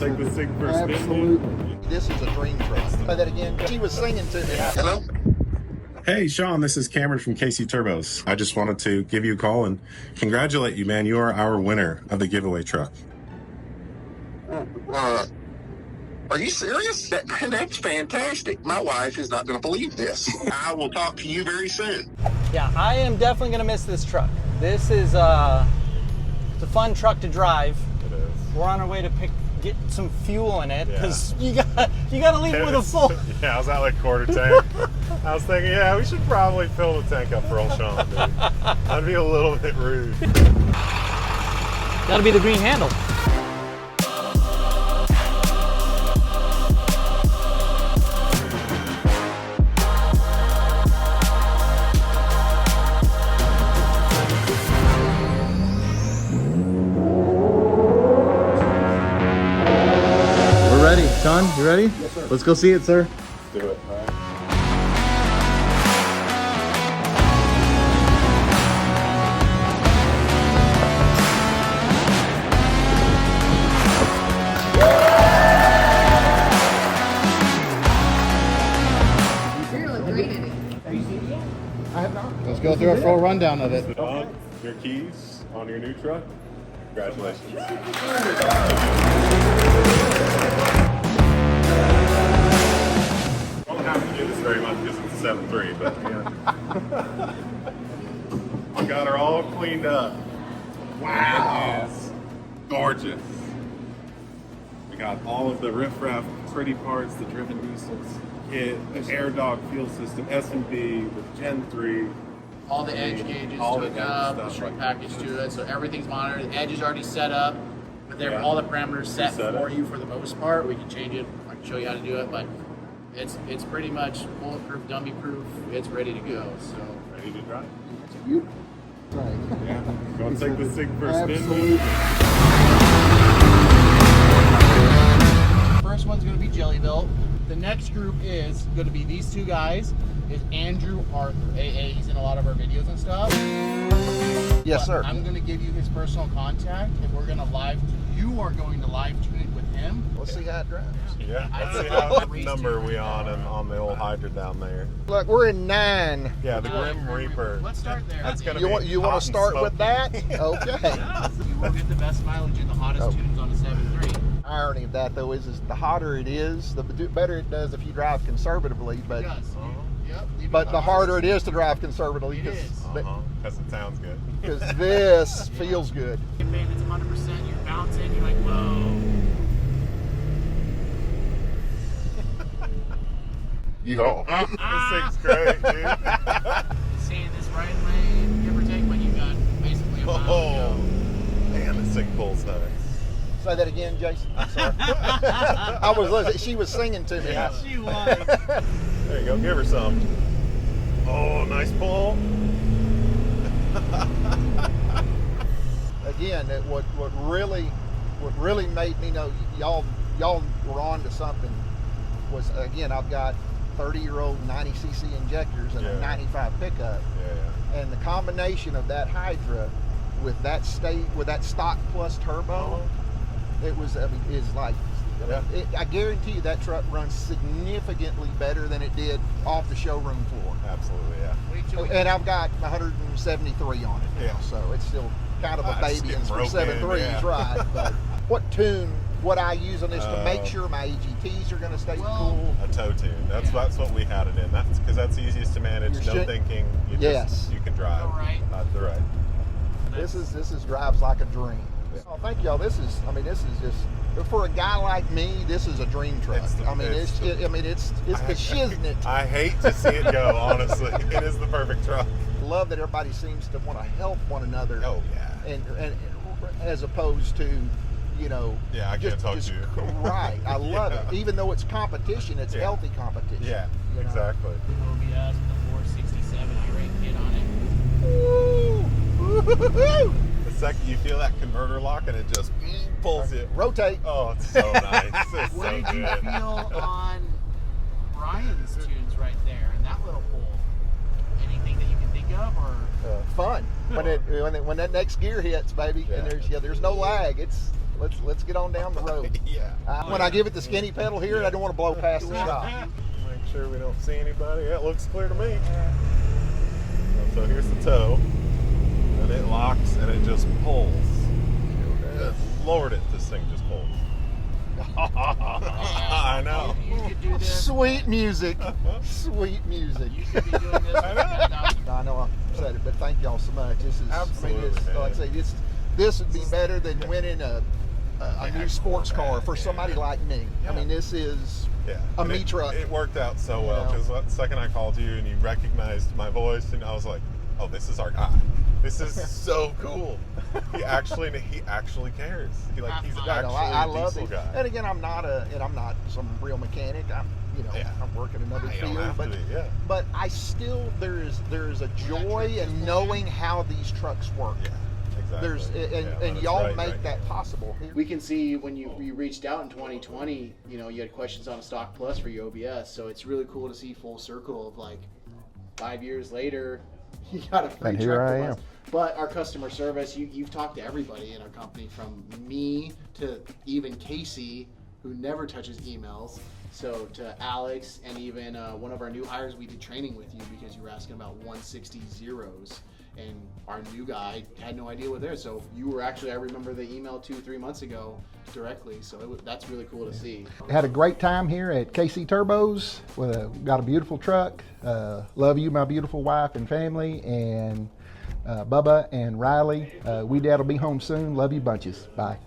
Want to take this thing for a spin? Absolutely. This is a dream truck. Say that again. She was singing to me. Hello? Hey, Sean, this is Cameron from KC Turbos. I just wanted to give you a call and congratulate you, man. You are our winner of the giveaway truck. Are you serious? That's fantastic. My wife is not going to believe this. I will talk to you very soon. Yeah, I am definitely going to miss this truck. This is it's a fun truck to drive. It is. We're on our way to get some fuel in it because you got to leave it with a full. Yeah, I was at like quarter tank. I was thinking, yeah, we should probably fill the tank up for old Sean, dude. That'd be a little bit rude. That'll be the green handle. Ready, Sean? You ready? Yes, sir. Let's go see it, sir. Do it. All right. Let's go through a full rundown of it. Put on your keys on your new truck. Congratulations. Won't have to do this very much because it's a 7.3, but yeah. We got her all cleaned up. Wow. It is gorgeous. We got all of the riffraff pretty parts, the driven diesels, kit, the air dog fuel system, S&B with Gen 3. All the edge gauges all took the up, the stuff shrink like package to it, so everything's monitored. The edge is already set up, but Yeah. all the parameters set Set for it. you for the most part. We can change it. I can show you how to do it, but it's pretty much bulletproof, dummy proof. It's ready to go. So Ready to drive? You. Right. Yeah. You want to take this thing for a spin? Absolutely. first one's going to be Jelly Built. The next group is going to be these two guys. Is Andrew Arthur. AA, he's in a lot of our videos and stuff. Yes, sir. I'm going to give you his personal contact, and we're going to you are going to live tune it with him. Let's see how it drives. Yeah. I Let's see don't how know. number we on the old Hydra down there. Look, we're in 9. Yeah, the Grim Reaper. Let's start there. That's gonna You be want to hot and start with smoky. that? Okay. You will get the best mileage and the hottest tunes on a 7.3. Irony of that though is the hotter it is, the better it does if you drive conservatively. But It does. Yep. but the harder it is to drive conservatively It is. Because it sounds good. because this feels good. Babe, it's 100%. You're bouncing. You're like, whoa. This thing's great, dude. Seeing this right lane, give or take, when you got basically a mile to Oh, go. man, this thing pulls nice. Say that again, Jason. I'm sorry. I was listening. She was singing to me. Yeah. She was. There you go, give her some. Oh, nice pull. Again, what really made me know y'all were on to something was, again, I've got 30-year-old 90cc injectors and a 95 pickup, and the combination of that Hydra with that stock plus turbo, it was, I mean, is like, I guarantee you that truck runs significantly better than it did off the showroom floor. Absolutely, yeah. And I've got 173 on it now, Yeah. so it's still kind of a It's baby getting for broke 7.3s, in, yeah. right? But what I use on this to make sure my AGTs are going to stay cool. A toe tune. That's what we had it in. That's because that's easiest to manage. No thinking. You can drive. All right. The right. This is drives like a dream. Oh, thank y'all. This is just for a guy like me. This is a dream truck. It's the shiznit. I hate to see it go. Honestly, it is the perfect truck. Love that everybody seems to want to help one another. Oh yeah. And as opposed to, Yeah, I can't talk to you. Right. I love it. Even though it's competition, it's healthy competition. Yeah, you know? exactly. OBS with the 467 E-rate kit on it. Woo! The second you feel that converter lock and it just pulls it. Rotate. Oh, it's so nice. It's What so did you good. feel on Brian's tunes right there and that little pull? Anything that you can think of, or Fun when that next gear hits, baby, and there's no lag. let's get on down the road. Yeah. When I give it the skinny pedal here, I don't want to blow past the shop. Make sure we don't see anybody. Yeah, it looks clear to me. So here's the toe, and it locks and it just pulls. Good Lord, this thing just pulls. I know. You could do this. Sweet music. Sweet music. You should be doing this. I know I said it, but thank y'all so much. This is, Absolutely, I mean, like I say, this would be better than winning a new sports car for somebody like me. I mean, this is a me truck. It worked out so well because the second I called you and you recognized my voice, and I was like, oh, this is our guy. This is so cool. He actually cares. He's actually I a love diesel it. guy. And again, I'm not some real mechanic. I'm working another You don't field, have but to be, yeah. but I still there is a joy in knowing how these trucks work. Yeah, exactly. And y'all make that possible. We can see when you reached out in 2020, you had questions on a Stock Plus for your OBS. So it's really cool to see full circle of like 5 years later, you got a free And here truck I from am. us. But our customer service, you've talked to everybody in our company, from me to even Casey, who never touches emails. So to Alex, and even one of our new hires, we did training with you because you were asking about 160 zeros, and our new guy had no idea what there. So you were actually, I remember the email 2-3 months ago directly. So that's really cool to see. Had a great time here at KC Turbos. Got a beautiful truck. Love you, my beautiful wife and family, and Bubba and Riley. We dad'll be home soon. Love you bunches. Bye.